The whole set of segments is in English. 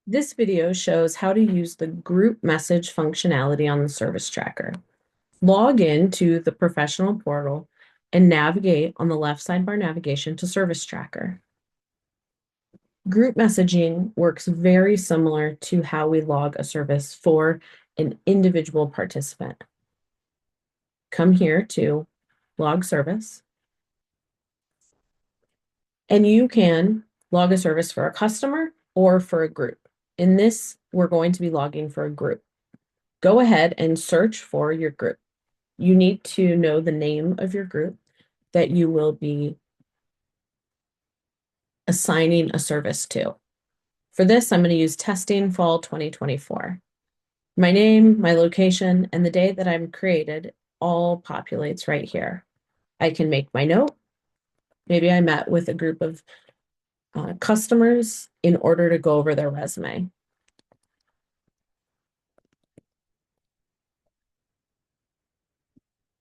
This video shows how to use the group message functionality on the service tracker. Log in to the professional portal and navigate on the left sidebar navigation to service tracker. Group messaging works very similar to how we log a service for an individual participant. Come here to log service, and you can log a service for a customer or for a group. In this, we're going to be logging for a group. Go ahead and search for your group. You need to know the name of your group that you will be assigning a service to. For this, I'm going to use Testing Fall 2024. My name, my location, and the day that I'm created all populates right here. I can make my note. Maybe I met with a group of customers in order to go over their resume.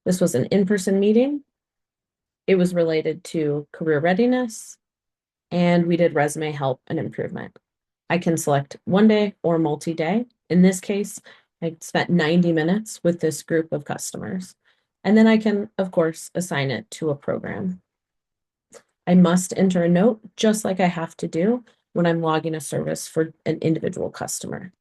This was an in-person meeting. It was related to career readiness, and we did resume help and improvement. I can select one day or multi-day. In this case, I spent 90 minutes with this group of customers. And then I can, of course, assign it to a program. I must enter a note just like I have to do when I'm logging a service for an individual customer.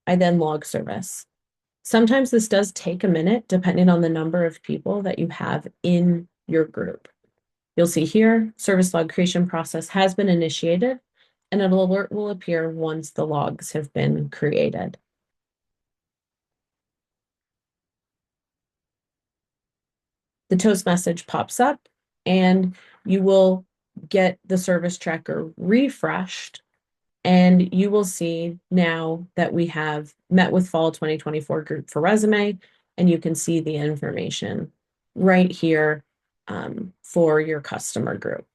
I then log service. Sometimes this does take a minute depending on the number of people that you have in your group. You'll see here, service log creation process has been initiated, and an alert will appear once the logs have been created. The toast message pops up, and you will get the service tracker refreshed, and you will see now that we have met with Fall 2024 group for resume, and you can see the information right here for your customer group.